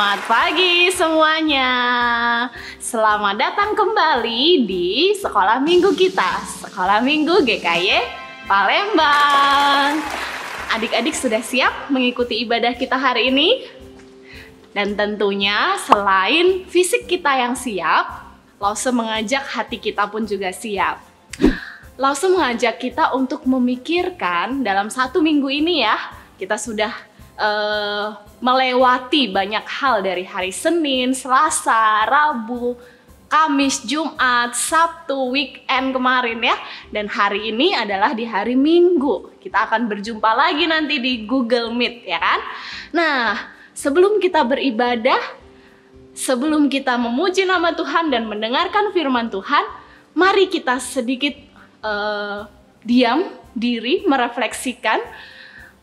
Selamat pagi semuanya. Selamat datang kembali di sekolah minggu kita, Sekolah Minggu GKY Palembang. Adik-adik sudah siap mengikuti ibadah kita hari ini? Dan tentunya selain fisik kita yang siap, Lause mengajak hati kita pun juga siap. Lause mengajak kita untuk memikirkan dalam satu minggu ini ya, kita sudah melewati banyak hal dari hari Senin, Selasa, Rabu, Kamis, Jumat, Sabtu, weekend kemarin ya. Dan hari ini adalah di hari Minggu. Kita akan berjumpa lagi nanti di Google Meet ya kan. Nah, sebelum kita beribadah, sebelum kita memuji nama Tuhan dan mendengarkan firman Tuhan, mari kita sedikit diam diri, merefleksikan.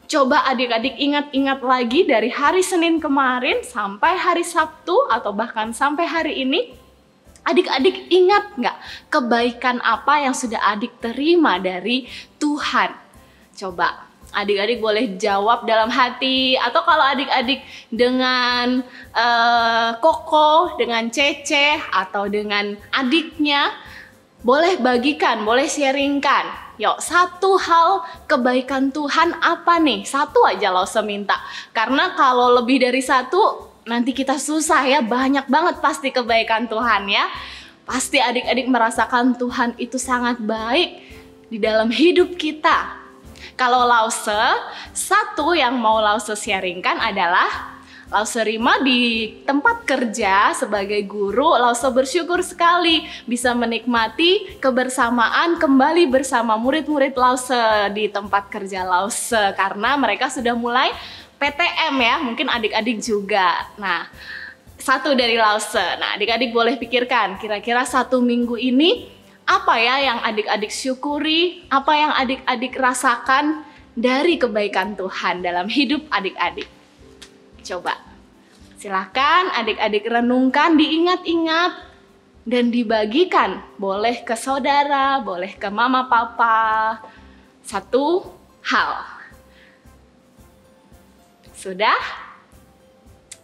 Coba adik-adik ingat-ingat lagi dari hari Senin kemarin sampai hari Sabtu atau bahkan sampai hari ini. Adik-adik ingat nggak kebaikan apa yang sudah adik terima dari Tuhan? Coba adik-adik boleh jawab dalam hati, atau kalau adik-adik dengan Koko, dengan Cece, atau dengan adiknya, boleh bagikan, boleh sharingkan. Yuk, satu hal kebaikan Tuhan apa nih? Satu aja Lause minta. Karena kalau lebih dari satu, nanti kita susah ya. Banyak banget pasti kebaikan Tuhan ya. Pasti adik-adik merasakan Tuhan itu sangat baik di dalam hidup kita. Kalau Lause, satu yang mau Lause sharingkan adalah Lause Rima di tempat kerja sebagai guru, Lause bersyukur sekali bisa menikmati kebersamaan kembali bersama murid-murid Lause di tempat kerja Lause, karena mereka sudah mulai PTM ya, mungkin adik-adik juga. Nah, satu dari Lause. Nah, adik-adik boleh pikirkan kira-kira satu minggu ini apa ya yang adik-adik syukuri, apa yang adik-adik rasakan dari kebaikan Tuhan dalam hidup adik-adik. Coba, silahkan adik-adik renungkan, diingat-ingat, dan dibagikan. Boleh ke saudara, boleh ke mama papa. Satu hal. Sudah?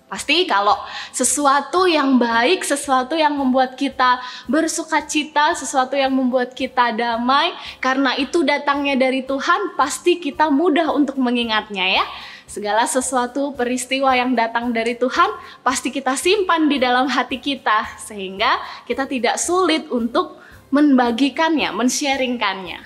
Pasti kalau sesuatu yang baik, sesuatu yang membuat kita bersukacita, sesuatu yang membuat kita damai, karena itu datangnya dari Tuhan, pasti kita mudah untuk mengingatnya ya. Segala sesuatu peristiwa yang datang dari Tuhan pasti kita simpan di dalam hati kita, sehingga kita tidak sulit untuk membagikannya, men-sharingkannya.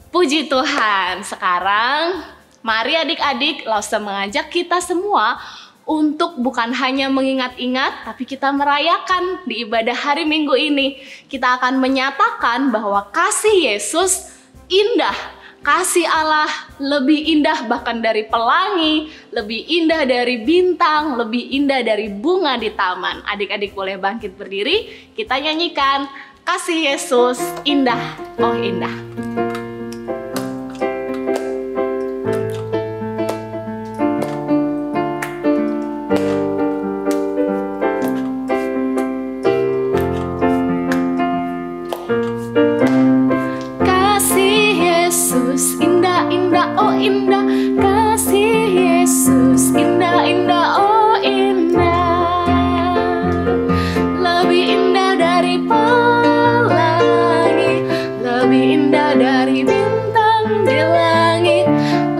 Puji Tuhan. Sekarang mari adik-adik, Lause mengajak kita semua untuk bukan hanya mengingat-ingat, tapi kita merayakan di ibadah hari Minggu ini. Kita akan menyatakan bahwa kasih Yesus indah. Kasih Allah lebih indah bahkan dari pelangi, lebih indah dari bintang, lebih indah dari bunga di taman. Adik-adik boleh bangkit berdiri, kita nyanyikan kasih Yesus indah, oh indah. Indah, kasih Yesus indah, indah, oh indah. Lebih indah dari pelangi, lebih indah dari bintang di langit,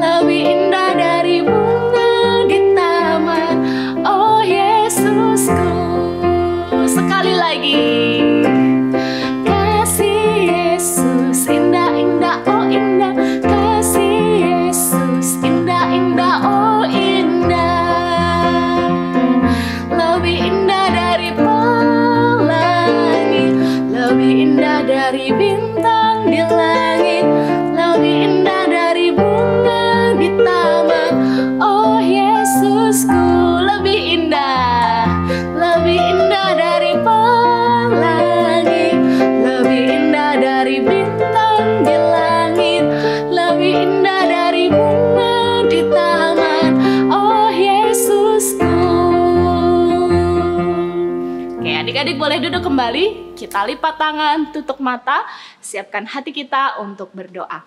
lebih indah dari bunga di taman, oh Yesusku. Sekali lagi, kasih Yesus indah, indah, oh indah. Dari bintang di langit, lebih indah dari bunga di taman, oh Yesusku. Lebih indah dari pelangi, lebih indah dari bintang di langit, lebih indah dari bunga di taman, oh Yesusku. Oke, adik-adik boleh duduk kembali. Kita lipat tangan, tutup mata, siapkan hati kita untuk berdoa.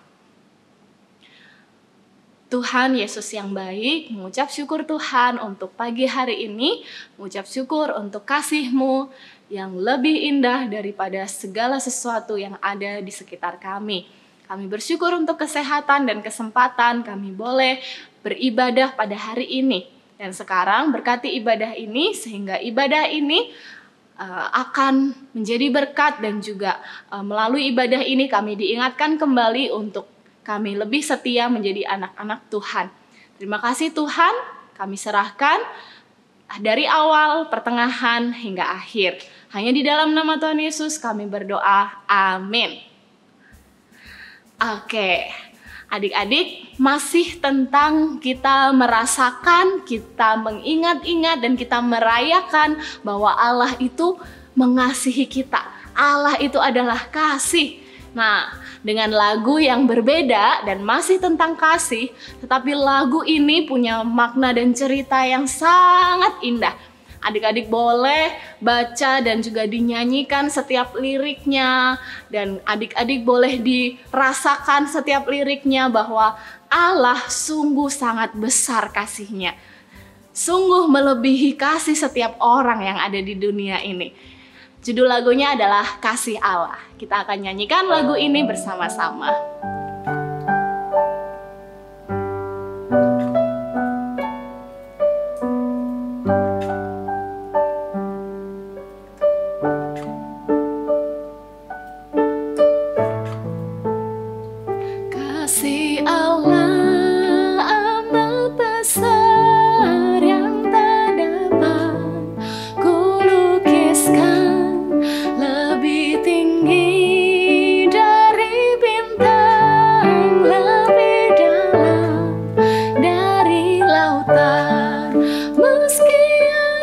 Tuhan Yesus yang baik, mengucap syukur Tuhan untuk pagi hari ini, mengucap syukur untuk kasih-Mu yang lebih indah daripada segala sesuatu yang ada di sekitar kami. Kami bersyukur untuk kesehatan dan kesempatan kami boleh beribadah pada hari ini. Dan sekarang berkati ibadah ini sehingga ibadah ini akan menjadi berkat dan juga melalui ibadah ini kami diingatkan kembali untuk kami lebih setia menjadi anak-anak Tuhan. Terima kasih Tuhan, kami serahkan dari awal, pertengahan, hingga akhir. Hanya di dalam nama Tuhan Yesus kami berdoa. Amin. Oke, adik-adik, masih tentang kita merasakan, kita mengingat-ingat, dan kita merayakan bahwa Allah itu mengasihi kita. Allah itu adalah kasih. Nah, dengan lagu yang berbeda dan masih tentang kasih, tetapi lagu ini punya makna dan cerita yang sangat indah. Adik-adik boleh baca dan juga dinyanyikan setiap liriknya, dan adik-adik boleh dirasakan setiap liriknya bahwa Allah sungguh sangat besar kasihnya. Sungguh melebihi kasih setiap orang yang ada di dunia ini. Judul lagunya adalah Kasih Allah. Kita akan nyanyikan lagu ini bersama-sama. Kasih Allah amat besar yang tak dapat kulukiskan, lebih tinggi dari bintang, lebih dalam dari lautan. Meski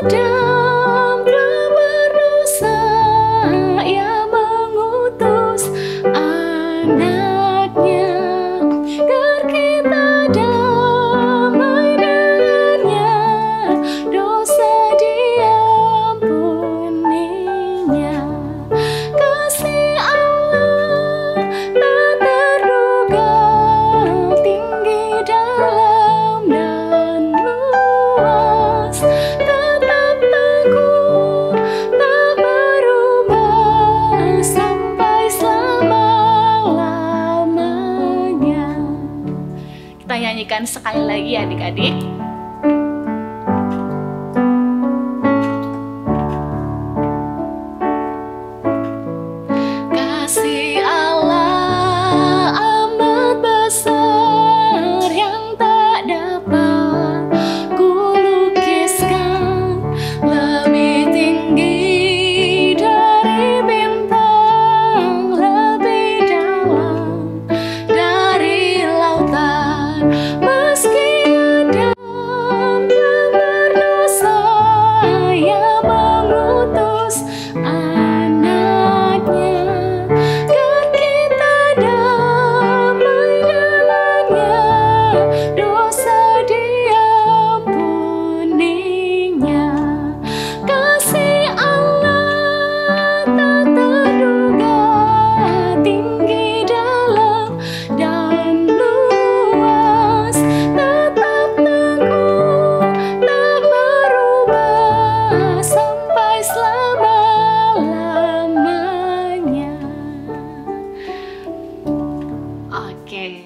Adam telah berdosa, Ia mengutus anaknya agar kita damai dengannya, dosa diampuninya. Kasih Allah tak terduga, tinggi, dalam, dan luas, tetap teguh, tak berubah sampai selama-lamanya. Kita nyanyikan sekali lagi adik-adik. Kasih Allah amat besar yang tak dapat kulukiskan, lebih tinggi dari bintang, lebih dalam dari lautan. Meski Adam telah berdosa, Ia mengutus anaknya agar kita damai dengannya, dosa diampuninya. Kasih Allah tak terduga, tinggi, dalam, dan luas, tetap teguh, tak berubah sampai selama-lamanya. Oke,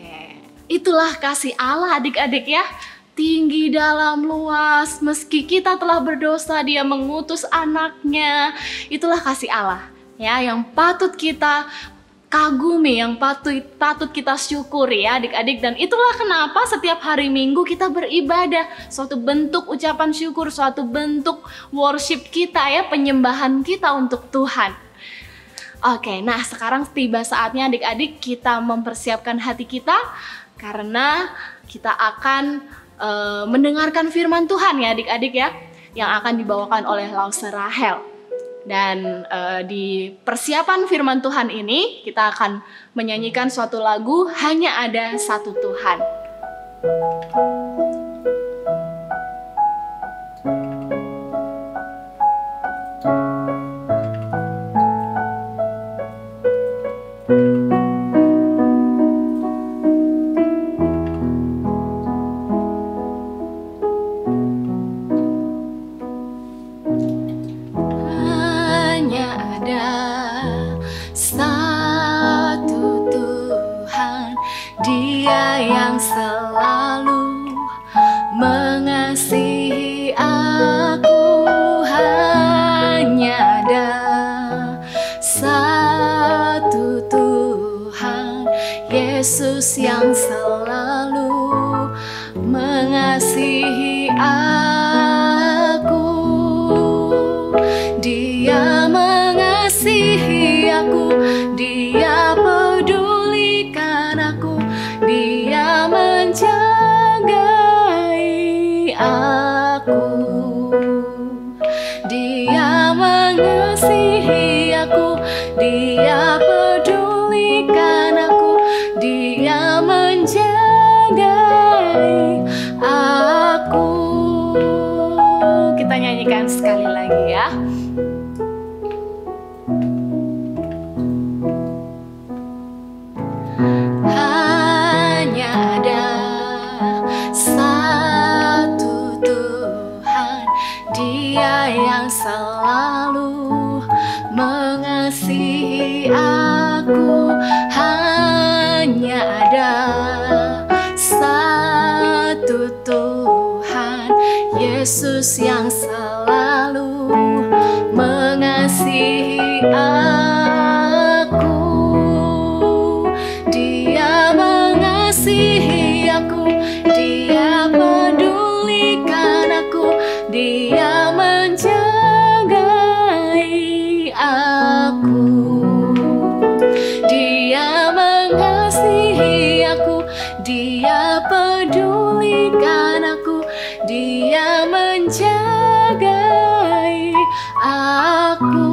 itulah kasih Allah adik-adik ya. Tinggi, dalam, luas, meski kita telah berdosa, Dia mengutus anaknya. Itulah kasih Allah ya, yang patut kita kagumi, yang patut kita syukuri ya adik-adik. Dan itulah kenapa setiap hari Minggu kita beribadah, suatu bentuk ucapan syukur, suatu bentuk worship kita ya, penyembahan kita untuk Tuhan. Oke, nah sekarang tiba saatnya adik-adik kita mempersiapkan hati kita, karena kita akan mendengarkan firman Tuhan ya adik-adik ya, yang akan dibawakan oleh Lause Rahel. Dan di persiapan firman Tuhan ini kita akan menyanyikan suatu lagu, Hanya Ada Satu Tuhan. Dia pedulikan aku, Dia menjagai aku, Dia mengasihi aku, Dia pedulikan aku, Dia menjagai aku. Kita nyanyikan sekali lagi ya. Hanya ada satu Tuhan, Dia yang selalu mengasihi aku. Hanya ada satu Tuhan, Yesus yang selalu mengasihi aku. Dia mengasihi aku, Dia pedulikan aku, Dia menjagai aku. Dia mengasihi aku, Dia pedulikan aku, Dia menjagai aku.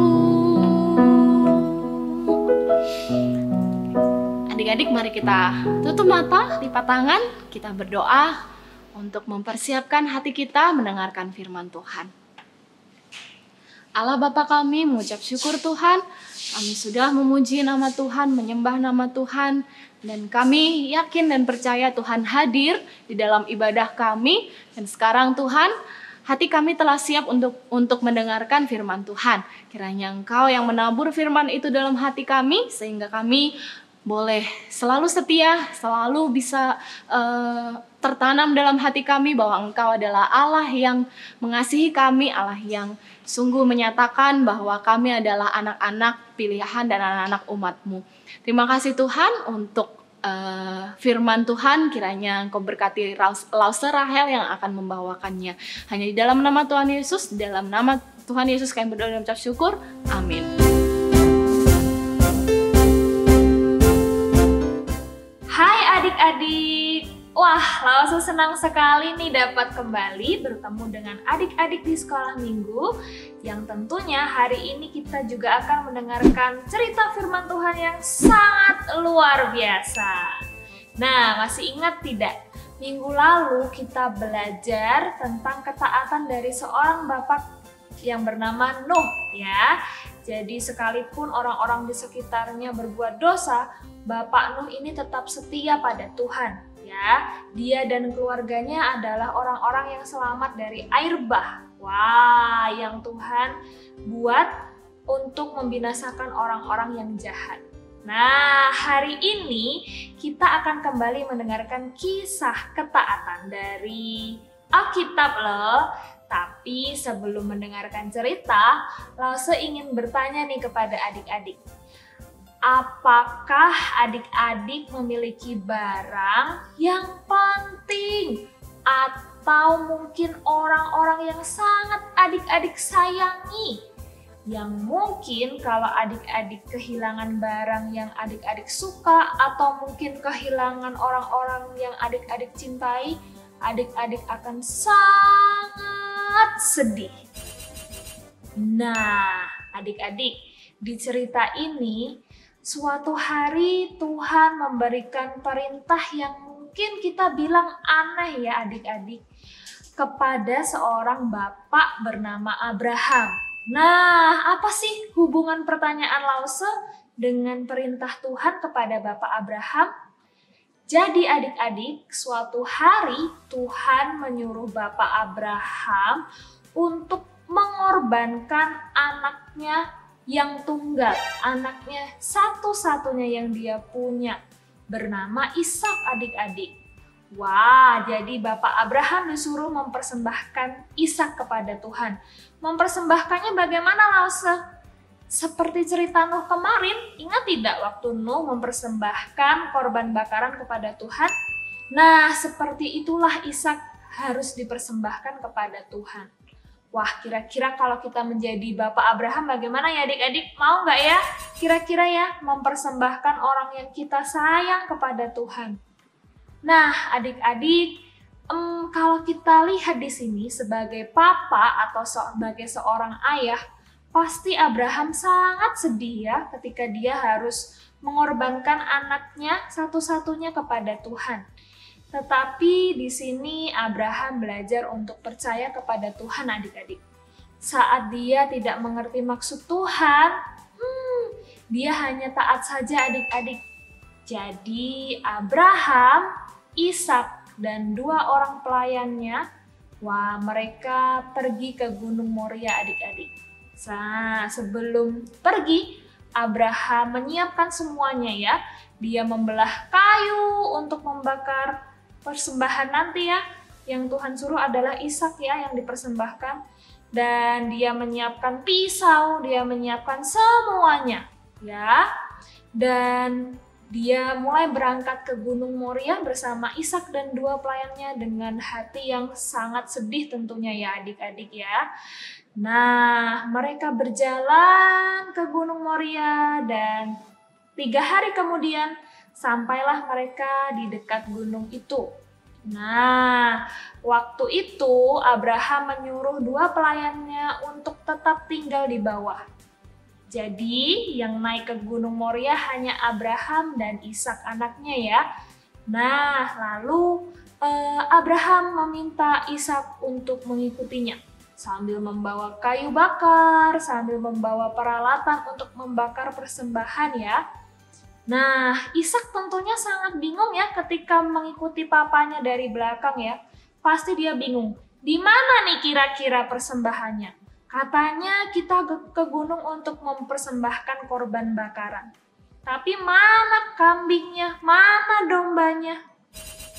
Adik-adik, mari kita tutup mata, lipat tangan, kita berdoa untuk mempersiapkan hati kita mendengarkan firman Tuhan. Allah Bapa kami, mengucap syukur Tuhan, kami sudah memuji nama Tuhan, menyembah nama Tuhan, dan kami yakin dan percaya Tuhan hadir di dalam ibadah kami. Dan sekarang Tuhan, hati kami telah siap untuk mendengarkan firman Tuhan. Kiranya Engkau yang menabur firman itu dalam hati kami, sehingga kami boleh selalu setia, selalu bisa tertanam dalam hati kami bahwa Engkau adalah Allah yang mengasihi kami, Allah yang sungguh menyatakan bahwa kami adalah anak-anak pilihan dan anak-anak umat-Mu. Terima kasih Tuhan untuk firman Tuhan, kiranya Engkau berkati Lause Rahel yang akan membawakannya. Hanya di dalam nama Tuhan Yesus, di dalam nama Tuhan Yesus kami berdoa dan mengucap syukur. Amin. Hai adik-adik, wah Lause senang sekali nih dapat kembali bertemu dengan adik-adik di sekolah minggu, yang tentunya hari ini kita juga akan mendengarkan cerita firman Tuhan yang sangat luar biasa. Nah, masih ingat tidak? Minggu lalu kita belajar tentang ketaatan dari seorang bapak yang bernama Nuh ya. Jadi sekalipun orang-orang di sekitarnya berbuat dosa, Bapak Nuh ini tetap setia pada Tuhan ya. Dia dan keluarganya adalah orang-orang yang selamat dari air bah. Wah, yang Tuhan buat untuk membinasakan orang-orang yang jahat. Nah, hari ini kita akan kembali mendengarkan kisah ketaatan dari Alkitab loh. Tapi sebelum mendengarkan cerita, Lause ingin bertanya nih kepada adik-adik. Apakah adik-adik memiliki barang yang penting? Atau mungkin orang-orang yang sangat adik-adik sayangi? Yang mungkin kalau adik-adik kehilangan barang yang adik-adik suka, atau mungkin kehilangan orang-orang yang adik-adik cintai, adik-adik akan sangat sedih. Nah, adik-adik, di cerita ini suatu hari Tuhan memberikan perintah yang mungkin kita bilang aneh ya adik-adik, kepada seorang bapak bernama Abraham. Nah, apa sih hubungan pertanyaan Lause dengan perintah Tuhan kepada Bapak Abraham? Jadi adik-adik, suatu hari Tuhan menyuruh Bapak Abraham untuk mengorbankan anaknya yang tunggal, anaknya satu-satunya yang dia punya, bernama Ishak adik-adik. Wah, jadi Bapak Abraham disuruh mempersembahkan Ishak kepada Tuhan. Mempersembahkannya bagaimana Lause? Seperti cerita Nuh kemarin, ingat tidak waktu Nuh mempersembahkan korban bakaran kepada Tuhan? Nah, seperti itulah Ishak harus dipersembahkan kepada Tuhan. Wah, kira-kira kalau kita menjadi Bapak Abraham bagaimana ya adik-adik? Mau nggak ya? Kira-kira ya mempersembahkan orang yang kita sayang kepada Tuhan. Nah, adik-adik, kalau kita lihat di sini sebagai papa atau sebagai seorang ayah, pasti Abraham sangat sedih ya ketika dia harus mengorbankan anaknya satu-satunya kepada Tuhan. Tetapi di sini Abraham belajar untuk percaya kepada Tuhan adik-adik. Saat dia tidak mengerti maksud Tuhan, dia hanya taat saja adik-adik. Jadi Abraham, Ishak, dan 2 orang pelayannya, mereka pergi ke Gunung Moria adik-adik. Nah, sebelum pergi, Abraham menyiapkan semuanya ya. Dia membelah kayu untuk membakar persembahan nanti ya. Yang Tuhan suruh adalah Ishak ya yang dipersembahkan. Dan dia menyiapkan pisau, dia menyiapkan semuanya ya. Dan dia mulai berangkat ke Gunung Moria bersama Ishak dan 2 pelayannya dengan hati yang sangat sedih tentunya ya adik-adik ya. Nah, mereka berjalan ke Gunung Moria dan 3 hari kemudian sampailah mereka di dekat gunung itu. Nah, waktu itu Abraham menyuruh 2 pelayannya untuk tetap tinggal di bawah. Jadi, yang naik ke Gunung Moria hanya Abraham dan Ishak anaknya ya. Nah, lalu Abraham meminta Ishak untuk mengikutinya sambil membawa kayu bakar, sambil membawa peralatan untuk membakar persembahan ya. Nah, Ishak tentunya sangat bingung ya ketika mengikuti papanya dari belakang ya. Pasti dia bingung, di mana nih kira-kira persembahannya? Katanya kita ke gunung untuk mempersembahkan korban bakaran. Tapi mana kambingnya, mana dombanya?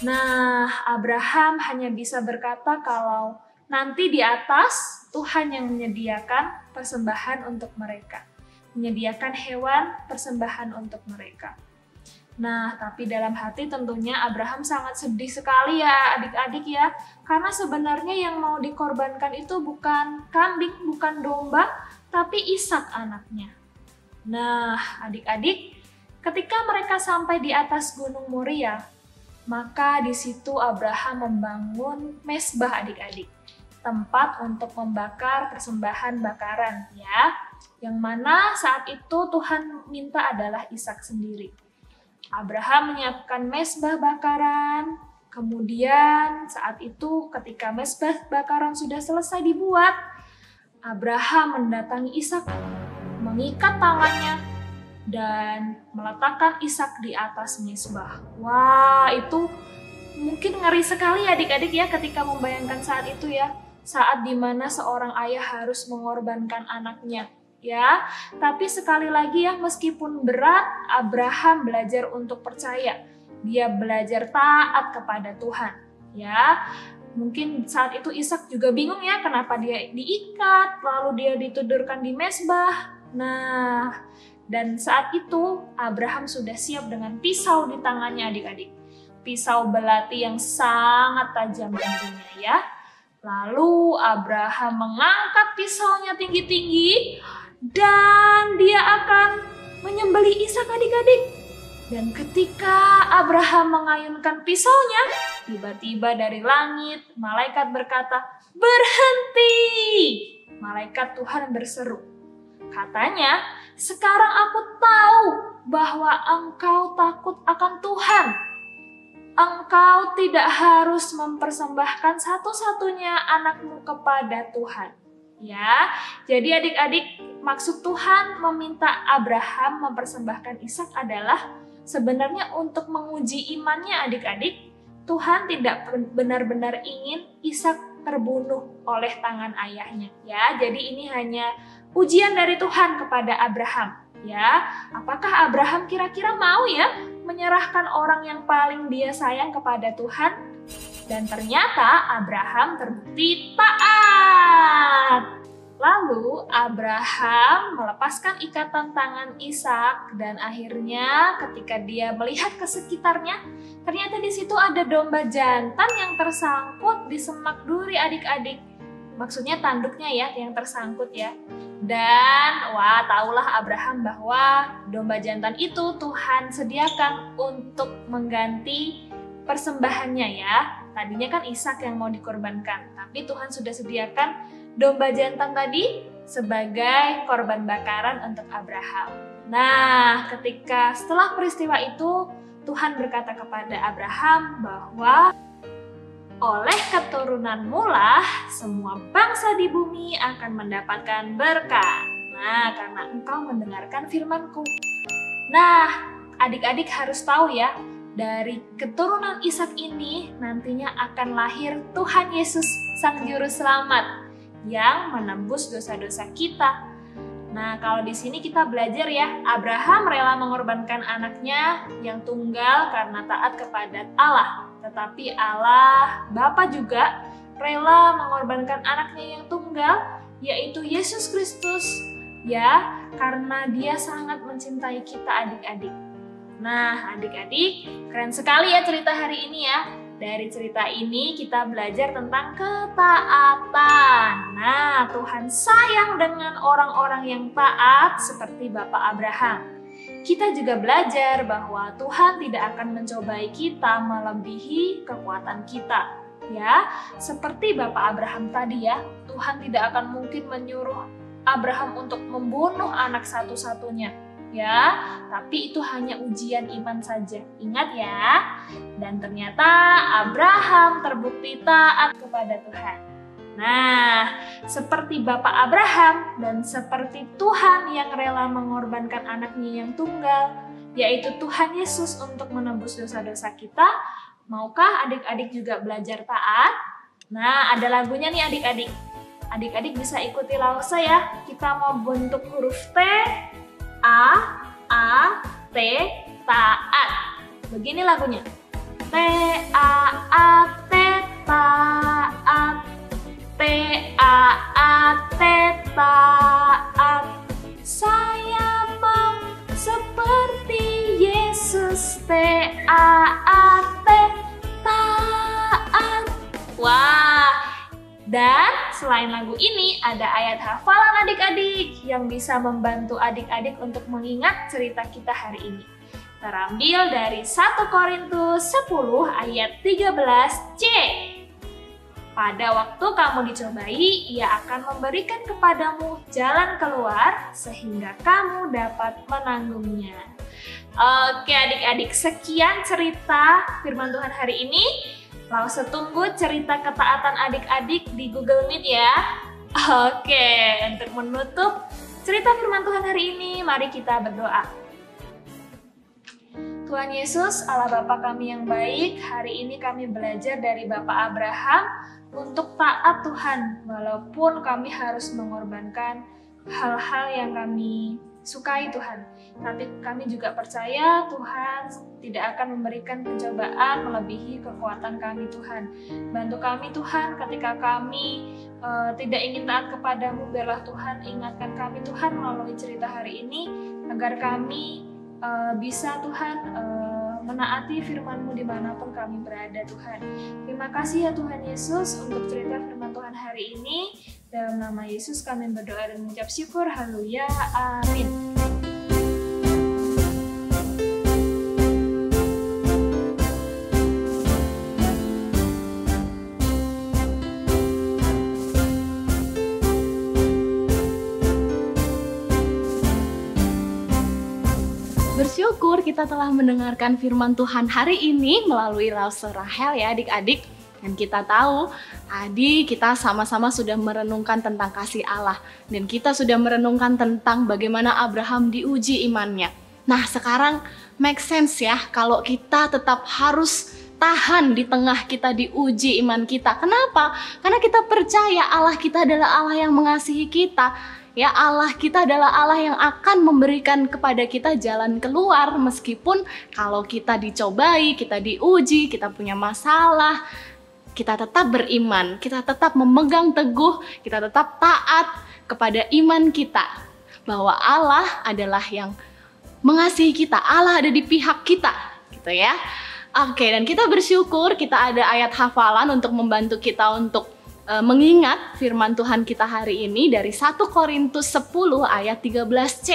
Nah, Abraham hanya bisa berkata kalau nanti di atas Tuhan yang menyediakan persembahan untuk mereka. Menyediakan hewan persembahan untuk mereka. Nah, tapi dalam hati tentunya Abraham sangat sedih sekali ya adik-adik ya. Karena sebenarnya yang mau dikorbankan itu bukan kambing, bukan domba, tapi Ishak anaknya. Nah, adik-adik, ketika mereka sampai di atas Gunung Moria, maka di situ Abraham membangun mezbah adik-adik. Tempat untuk membakar persembahan bakaran ya. Yang mana saat itu Tuhan minta adalah Ishak sendiri. Abraham menyiapkan mezbah bakaran. Kemudian saat itu ketika mezbah bakaran sudah selesai dibuat, Abraham mendatangi Ishak, mengikat tangannya, dan meletakkan Ishak di atas mezbah. Wah, itu mungkin ngeri sekali adik-adik ya ketika membayangkan saat itu ya. Saat dimana seorang ayah harus mengorbankan anaknya. Ya, tapi sekali lagi ya meskipun berat, Abraham belajar untuk percaya. Dia belajar taat kepada Tuhan. Ya, mungkin saat itu Ishak juga bingung ya kenapa dia diikat, lalu dia ditudurkan di mezbah. Nah, dan saat itu Abraham sudah siap dengan pisau di tangannya adik-adik. Pisau belati yang sangat tajam tentunya ya. Lalu Abraham mengangkat pisaunya tinggi-tinggi dan dia akan menyembelih Ishak adik-adik. Dan ketika Abraham mengayunkan pisaunya, tiba-tiba dari langit malaikat berkata, "Berhenti!" Malaikat Tuhan berseru. Katanya, "Sekarang aku tahu bahwa engkau takut akan Tuhan. Engkau tidak harus mempersembahkan satu-satunya anakmu kepada Tuhan." Ya, jadi adik-adik, maksud Tuhan meminta Abraham mempersembahkan Ishak adalah sebenarnya untuk menguji imannya adik-adik. Tuhan tidak benar-benar ingin Ishak terbunuh oleh tangan ayahnya. Ya, jadi ini hanya ujian dari Tuhan kepada Abraham. Ya, apakah Abraham kira-kira mau ya menyerahkan orang yang paling dia sayang kepada Tuhan? Dan ternyata Abraham terbukti taat. Lalu Abraham melepaskan ikatan tangan Ishak dan akhirnya ketika dia melihat ke sekitarnya, ternyata di situ ada domba jantan yang tersangkut di semak duri adik-adik. maksudnya tanduknya ya yang tersangkut ya. Dan wah, tahulah Abraham bahwa domba jantan itu Tuhan sediakan untuk mengganti persembahannya ya. Tadinya kan Ishak yang mau dikorbankan, tapi Tuhan sudah sediakan domba jantan tadi sebagai korban bakaran untuk Abraham. Nah, setelah peristiwa itu, Tuhan berkata kepada Abraham bahwa oleh keturunanmu lah semua bangsa di bumi akan mendapatkan berkat. Nah, karena engkau mendengarkan firman-Ku. Nah, adik-adik harus tahu ya, dari keturunan Ishak ini nantinya akan lahir Tuhan Yesus Sang Juru Selamat yang menembus dosa-dosa kita. Nah, kalau di sini kita belajar ya, Abraham rela mengorbankan anaknya yang tunggal karena taat kepada Allah. Tetapi Allah Bapa juga rela mengorbankan anaknya yang tunggal, yaitu Yesus Kristus, ya, karena Dia sangat mencintai kita adik-adik. Nah, adik-adik, keren sekali ya cerita hari ini ya. Dari cerita ini kita belajar tentang ketaatan. Nah, Tuhan sayang dengan orang-orang yang taat seperti Bapak Abraham. Kita juga belajar bahwa Tuhan tidak akan mencobai kita melebihi kekuatan kita. Ya, seperti Bapak Abraham tadi ya, Tuhan tidak akan mungkin menyuruh Abraham untuk membunuh anak satu-satunya. Ya, tapi itu hanya ujian iman saja. Ingat ya. Dan ternyata Abraham terbukti taat kepada Tuhan. Nah, seperti Bapak Abraham dan seperti Tuhan yang rela mengorbankan anaknya yang tunggal, yaitu Tuhan Yesus untuk menebus dosa-dosa kita, maukah adik-adik juga belajar taat? Nah, ada lagunya nih adik-adik. Adik-adik bisa ikuti Lausa ya. Kita mau bentuk huruf T, A, T, taat. Begini lagunya. T, A, T, taat. T, A, T, taat. Saya mau seperti Yesus. T, A, T, taat. Wah, dan selain lagu ini ada ayat hafalan adik-adik yang bisa membantu adik-adik untuk mengingat cerita kita hari ini. Terambil dari 1 Korintus 10 ayat 13c. Pada waktu kamu dicobai, Ia akan memberikan kepadamu jalan keluar sehingga kamu dapat menanggungnya. Oke adik-adik, sekian cerita firman Tuhan hari ini. Lausa tunggu cerita ketaatan adik-adik di Google Meet ya. Oke, untuk menutup cerita firman Tuhan hari ini, mari kita berdoa. Tuhan Yesus, Allah Bapa kami yang baik, hari ini kami belajar dari Bapak Abraham untuk taat Tuhan, walaupun kami harus mengorbankan hal-hal yang kami sukai Tuhan. Tapi kami juga percaya Tuhan tidak akan memberikan pencobaan melebihi kekuatan kami Tuhan. Bantu kami Tuhan ketika kami tidak ingin taat kepadamu, biarlah Tuhan ingatkan kami Tuhan melalui cerita hari ini, agar kami bisa Tuhan menaati firman-Mu dimanapun kami berada Tuhan. Terima kasih ya Tuhan Yesus untuk cerita firman Tuhan hari ini. Dalam nama Yesus kami berdoa dan mengucap syukur. Haleluya. Amin. Bersyukur kita telah mendengarkan firman Tuhan hari ini melalui Lausa Rahel ya adik-adik. Dan kita tahu tadi kita sama-sama sudah merenungkan tentang kasih Allah. Dan kita sudah merenungkan tentang bagaimana Abraham diuji imannya. Nah sekarang make sense ya kalau kita tetap harus tahan di tengah kita diuji iman kita. Kenapa? Karena kita percaya Allah kita adalah Allah yang mengasihi kita. Ya, Allah kita adalah Allah yang akan memberikan kepada kita jalan keluar meskipun kalau kita dicobai, kita diuji, kita punya masalah, kita tetap beriman, kita tetap memegang teguh, kita tetap taat kepada iman kita bahwa Allah adalah yang mengasihi kita, Allah ada di pihak kita, gitu ya. Oke, dan kita bersyukur kita ada ayat hafalan untuk membantu kita untuk mengingat firman Tuhan kita hari ini dari 1 Korintus 10 ayat 13c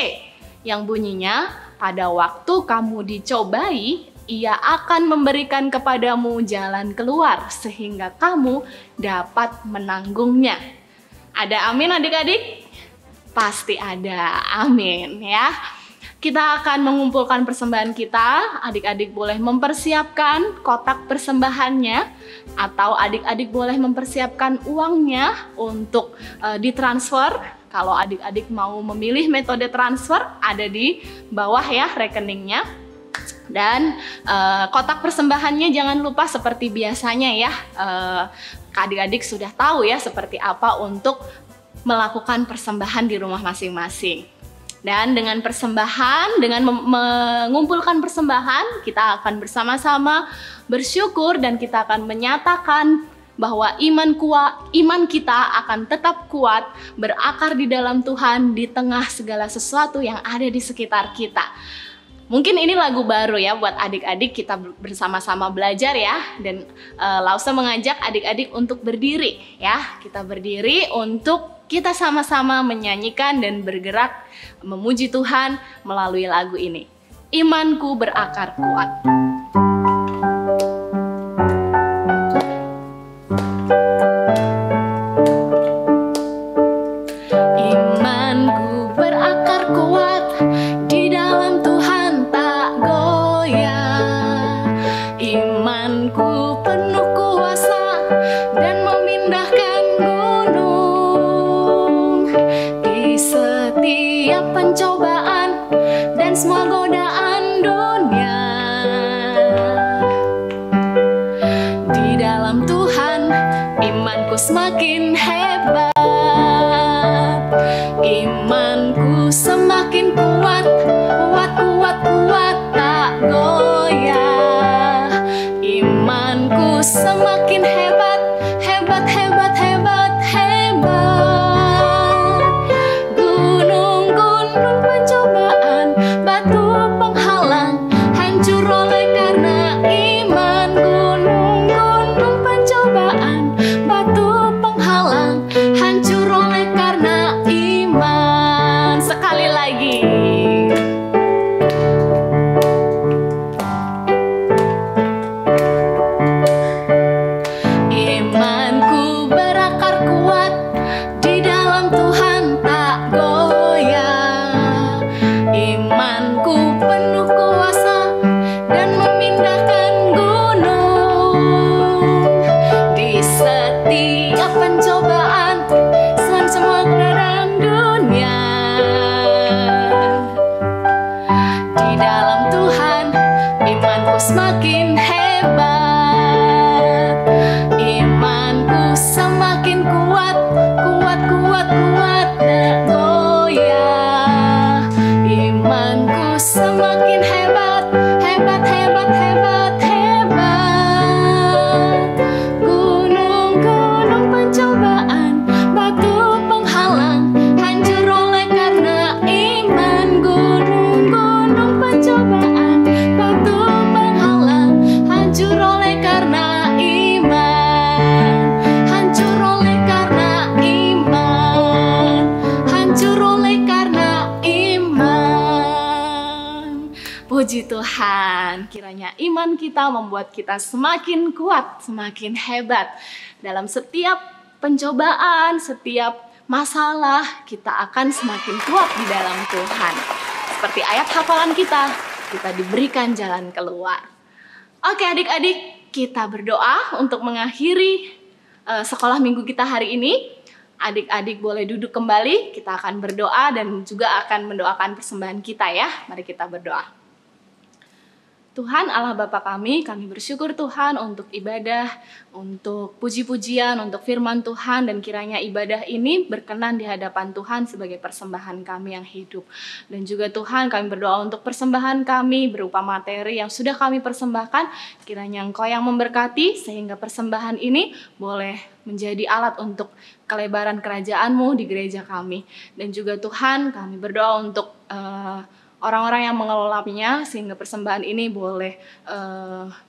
yang bunyinya, pada waktu kamu dicobai, Ia akan memberikan kepadamu jalan keluar sehingga kamu dapat menanggungnya. Ada amin adik-adik? Pasti ada, amin ya. Kita akan mengumpulkan persembahan kita. Adik-adik boleh mempersiapkan kotak persembahannya, atau adik-adik boleh mempersiapkan uangnya untuk ditransfer. Kalau adik-adik mau memilih metode transfer, ada di bawah ya rekeningnya. Dan kotak persembahannya jangan lupa seperti biasanya ya. Adik-adik sudah tahu ya seperti apa untuk melakukan persembahan di rumah masing-masing. Dan dengan persembahan, dengan mengumpulkan persembahan, kita akan bersama-sama bersyukur dan kita akan menyatakan bahwa iman kita akan tetap kuat, berakar di dalam Tuhan di tengah segala sesuatu yang ada di sekitar kita. Mungkin ini lagu baru ya buat adik-adik, kita bersama-sama belajar ya. Dan Lausa mengajak adik-adik untuk berdiri ya. Kita berdiri untuk kita sama-sama menyanyikan dan bergerak memuji Tuhan melalui lagu ini. Imanku berakar kuat. Imanku berakar kuat, di dalam Tuhan tak goyah. Imanku penuh kuasa dan memindahkan gunung. Di setiap pencobaan dan semua godaan dunia, di dalam Tuhan imanku semakin hebat. Imanku semakin kuat, kuat, kuat, kuat, tak goyah. Imanku semakin hebat, hebat, hebat, hebat, hebat. Gunung-gunung pencobaan, batu penghalang, hancur oleh karena iman. Gunung-gunung pencobaan, batu penghalang, hancur oleh karena iman. Sekali lagi. Imanku berakar kuat, di dalam Tuhan tak goyah. Imanku penuh kuasa dan memindahkan gunung. Di setiap pencobaan dan semua keadaan dunia, di dalam Tuhan imanku semakin hebat. Imanku semakin kuat, kuat, kuat, kuat, tak goyah. Imanku semakin hebat, hebat, hebat, hebat, hebat. Gunung-gunung pencobaan, batu penghalang, hancur oleh karena iman. Gunung-gunung pencobaan, batu penghalang, hancur oleh karena iman. Hancur oleh karena iman. Hancur oleh karena iman. Puji Tuhan, kiranya iman kita membuat kita semakin kuat, semakin hebat. Dalam setiap pencobaan, setiap masalah, kita akan semakin kuat di dalam Tuhan. Seperti ayat hafalan kita diberikan jalan keluar. Oke adik-adik, kita berdoa untuk mengakhiri sekolah minggu kita hari ini. Adik-adik boleh duduk kembali, kita akan berdoa dan juga akan mendoakan persembahan kita ya. Mari kita berdoa. Tuhan Allah Bapa kami bersyukur Tuhan untuk ibadah, untuk puji-pujian, untuk firman Tuhan, dan kiranya ibadah ini berkenan di hadapan Tuhan sebagai persembahan kami yang hidup. Dan juga Tuhan kami berdoa untuk persembahan kami berupa materi yang sudah kami persembahkan, kiranya Engkau yang memberkati sehingga persembahan ini boleh menjadi alat untuk kelebaran kerajaan-Mu di gereja kami. Dan juga Tuhan kami berdoa untuk orang-orang yang mengelolanya sehingga persembahan ini boleh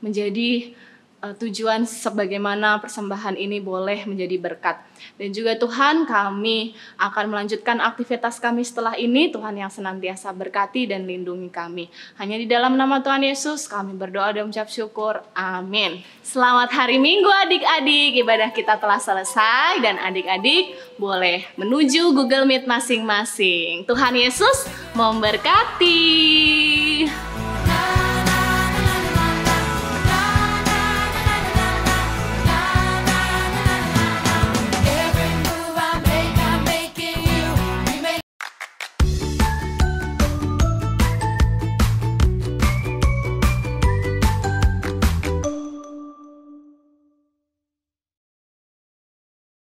menjadi tujuan sebagaimana persembahan ini boleh menjadi berkat. Dan juga Tuhan, kami akan melanjutkan aktivitas kami setelah ini. Tuhan yang senantiasa berkati dan lindungi kami. Hanya di dalam nama Tuhan Yesus kami berdoa dan mengucap syukur. Amin. Selamat hari Minggu adik-adik. Ibadah kita telah selesai dan adik-adik boleh menuju Google Meet masing-masing. Tuhan Yesus memberkati.